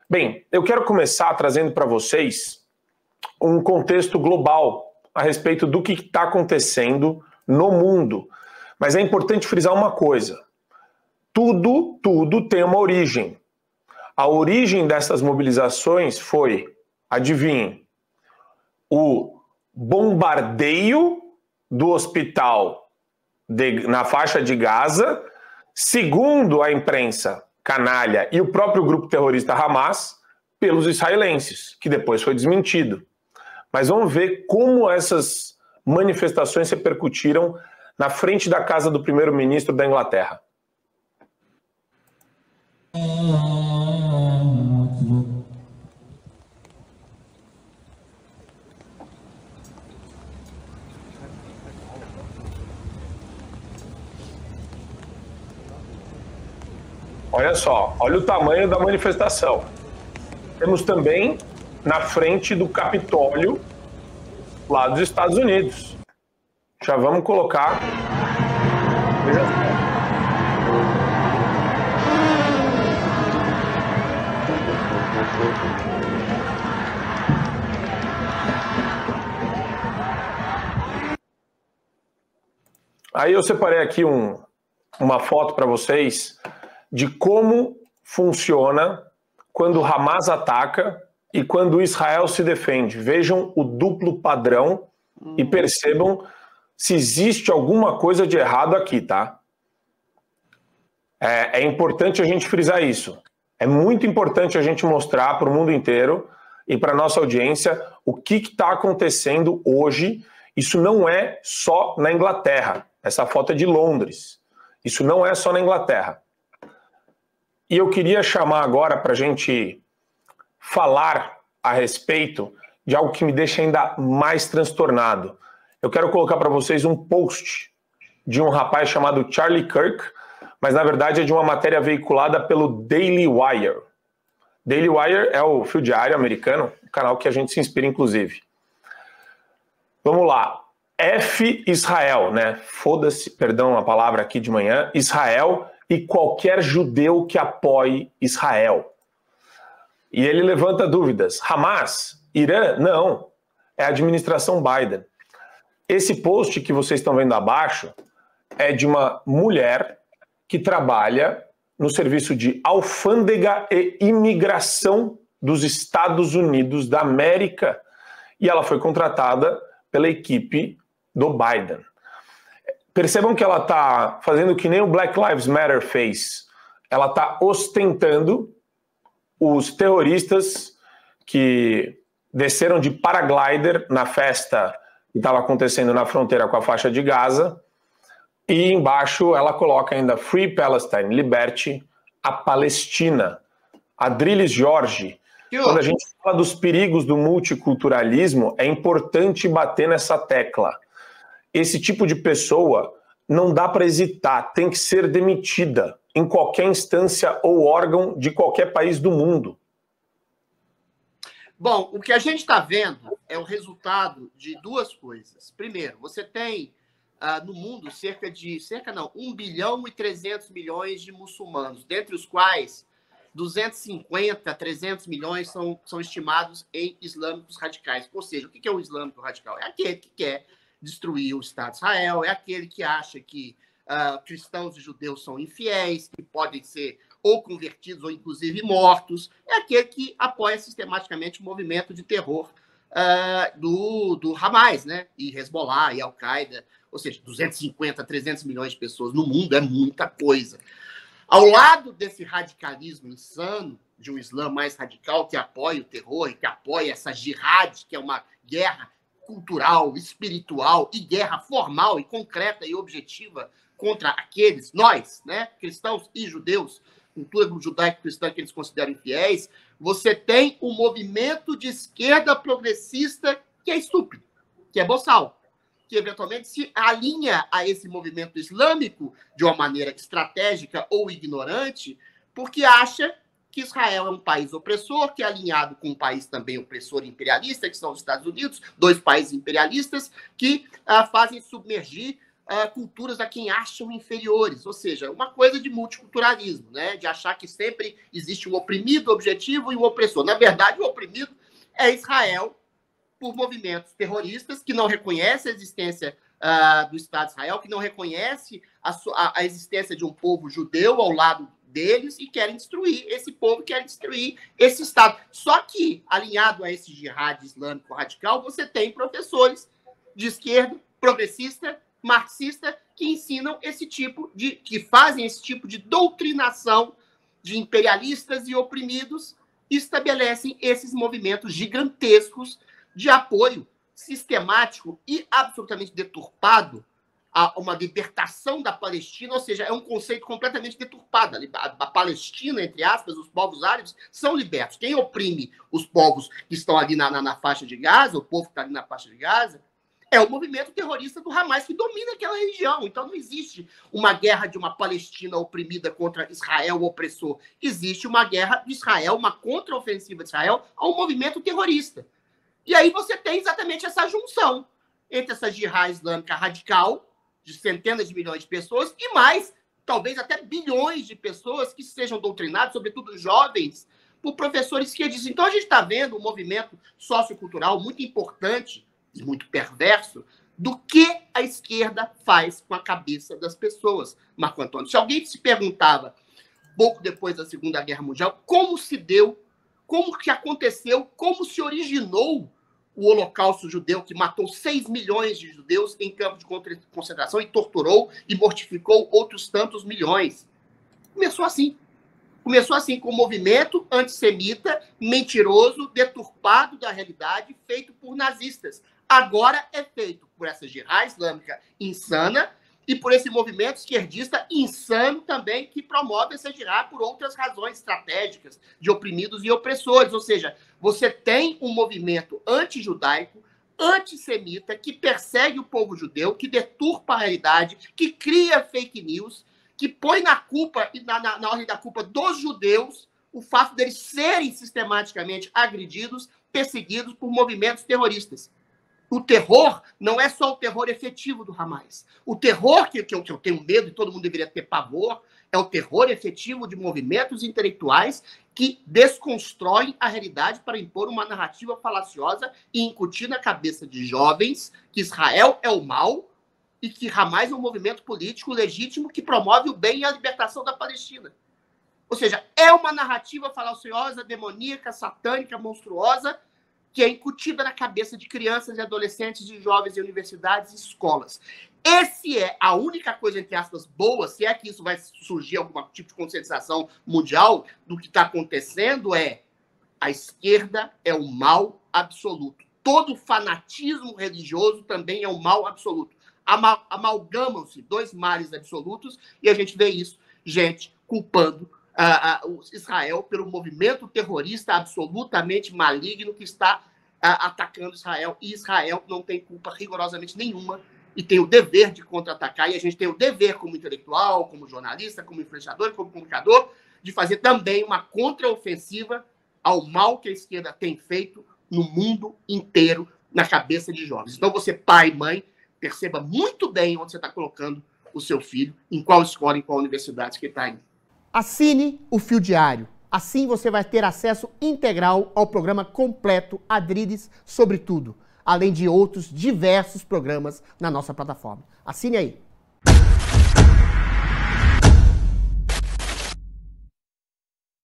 Bem, eu quero começar trazendo para vocês um contexto global a respeito do que está acontecendo no mundo. Mas é importante frisar uma coisa. Tudo tem uma origem. A origem dessas mobilizações foi, adivinhem, o bombardeio do hospital na faixa de Gaza, segundo a imprensa canalha e o próprio grupo terrorista Hamas, pelos israelenses, que depois foi desmentido. Mas vamos ver como essas manifestações repercutiram na frente da casa do primeiro-ministro da Inglaterra. Olha só, olha o tamanho da manifestação. Temos também na frente do Capitólio, lá dos Estados Unidos. Já vamos colocar. Veja só. Aí eu separei aqui uma foto para vocês de como funciona quando o Hamas ataca e quando Israel se defende. Vejam o duplo padrão e percebam se existe alguma coisa de errado aqui, tá? É importante a gente frisar isso. É muito importante a gente mostrar para o mundo inteiro e para a nossa audiência o que está acontecendo hoje. Isso não é só na Inglaterra. Essa foto é de Londres. Isso não é só na Inglaterra. E eu queria chamar agora para a gente falar a respeito de algo que me deixa ainda mais transtornado. Eu quero colocar para vocês um post de um rapaz chamado Charlie Kirk, mas na verdade é de uma matéria veiculada pelo Daily Wire. Daily Wire é o fio diário americano, o canal que a gente se inspira inclusive. Vamos lá. F Israel, né? Foda-se, perdão a palavra aqui de manhã, Israel e qualquer judeu que apoie Israel. E ele levanta dúvidas. Hamas? Irã? Não. É a administração Biden. Esse post que vocês estão vendo abaixo é de uma mulher que trabalha no serviço de alfândega e imigração dos Estados Unidos da América. E ela foi contratada pela equipe do Biden. Percebam que ela está fazendo que nem o Black Lives Matter fez. Ela está ostentando os terroristas que desceram de paraglider na festa que estava acontecendo na fronteira com a faixa de Gaza. E embaixo ela coloca ainda Free Palestine, liberte a Palestina. Adriles Jorge, quando a gente fala dos perigos do multiculturalismo, é importante bater nessa tecla. Esse tipo de pessoa não dá para hesitar, tem que ser demitida em qualquer instância ou órgão de qualquer país do mundo. Bom, o que a gente está vendo é o resultado de duas coisas. Primeiro, você tem no mundo cerca 1 bilhão e 300 milhões de muçulmanos, dentre os quais 250, 300 milhões são estimados em islâmicos radicais. Ou seja, o que é o islâmico radical? É aquele que quer destruir o Estado de Israel, é aquele que acha que cristãos e judeus são infiéis, que podem ser ou convertidos ou inclusive mortos, é aquele que apoia sistematicamente o movimento de terror do Hamas, né? E Hezbollah e Al-Qaeda, ou seja, 250, 300 milhões de pessoas no mundo é muita coisa. Ao lado desse radicalismo insano, de um Islã mais radical que apoia o terror e que apoia essa jihad, que é uma guerra cultural, espiritual e guerra formal e concreta e objetiva contra aqueles, nós, né, cristãos e judeus, cultura judaico-cristã que eles consideram infiéis, você tem um movimento de esquerda progressista que é estúpido, que é boçal, que eventualmente se alinha a esse movimento islâmico de uma maneira estratégica ou ignorante, porque acha que Israel é um país opressor, que é alinhado com um país também opressor e imperialista, que são os Estados Unidos, dois países imperialistas que fazem submergir culturas a quem acham inferiores, ou seja, uma coisa de multiculturalismo, né? De achar que sempre existe um oprimido objetivo e um opressor. Na verdade, o oprimido é Israel por movimentos terroristas que não reconhecem a existência do Estado de Israel, que não reconhece a existência de um povo judeu ao lado deles e querem destruir esse povo, querem destruir esse Estado. Só que, alinhado a esse jihad islâmico radical, você tem professores de esquerda, progressista, marxista, que ensinam que fazem esse tipo de doutrinação de imperialistas e oprimidos e estabelecem esses movimentos gigantescos de apoio sistemático e absolutamente deturpado a uma libertação da Palestina, ou seja, é um conceito completamente deturpado. A Palestina, entre aspas, os povos árabes são libertos. Quem oprime os povos que estão ali na faixa de Gaza, o povo que está ali na faixa de Gaza, é o movimento terrorista do Hamas que domina aquela região. Então não existe uma guerra de uma Palestina oprimida contra Israel opressor. Existe uma guerra de Israel, uma contraofensiva de Israel a um movimento terrorista. E aí você tem exatamente essa junção entre essa jihad islâmica radical, de centenas de milhões de pessoas, e mais, talvez até bilhões de pessoas que sejam doutrinadas, sobretudo jovens, por professores esquerdistas. Então a gente está vendo um movimento sociocultural muito importante e muito perverso do que a esquerda faz com a cabeça das pessoas, Marco Antônio. Se alguém se perguntava, pouco depois da Segunda Guerra Mundial, como se deu, como que aconteceu, como se originou o Holocausto judeu, que matou 6 milhões de judeus em campos de concentração e torturou e mortificou outros tantos milhões. Começou assim. Começou assim, com um movimento antissemita, mentiroso, deturpado da realidade, feito por nazistas. Agora é feito por essa jihad islâmica insana e por esse movimento esquerdista insano também, que promove essa jihad por outras razões estratégicas de oprimidos e opressores. Ou seja, você tem um movimento anti-judaico, antissemita, que persegue o povo judeu, que deturpa a realidade, que cria fake news, que põe na culpa, na ordem da culpa dos judeus, o fato deles serem sistematicamente agredidos, perseguidos por movimentos terroristas. O terror não é só o terror efetivo do Hamas. O terror que eu tenho medo e todo mundo deveria ter pavor é o terror efetivo de movimentos intelectuais que desconstroem a realidade para impor uma narrativa falaciosa e incutir na cabeça de jovens que Israel é o mal e que Hamas é um movimento político legítimo que promove o bem e a libertação da Palestina. Ou seja, é uma narrativa falaciosa, demoníaca, satânica, monstruosa, que é incutida na cabeça de crianças e adolescentes, de jovens em universidades e escolas. Esse é a única coisa, entre aspas, boa, se é que isso vai surgir algum tipo de conscientização mundial do que está acontecendo, a esquerda é o mal absoluto. Todo fanatismo religioso também é um mal absoluto. Amalgamam-se dois males absolutos e a gente vê isso, gente culpando Israel pelo movimento terrorista absolutamente maligno que está atacando Israel. E Israel não tem culpa rigorosamente nenhuma e tem o dever de contra-atacar. E a gente tem o dever como intelectual, como jornalista, como influenciador, como comunicador, de fazer também uma contra-ofensiva ao mal que a esquerda tem feito no mundo inteiro, na cabeça de jovens. Então você, pai e mãe, perceba muito bem onde você está colocando o seu filho, em qual escola, em qual universidade que ele está indo. Assine o Fio Diário. Assim você vai ter acesso integral ao programa completo Adriles sobre tudo, além de outros diversos programas na nossa plataforma. Assine aí.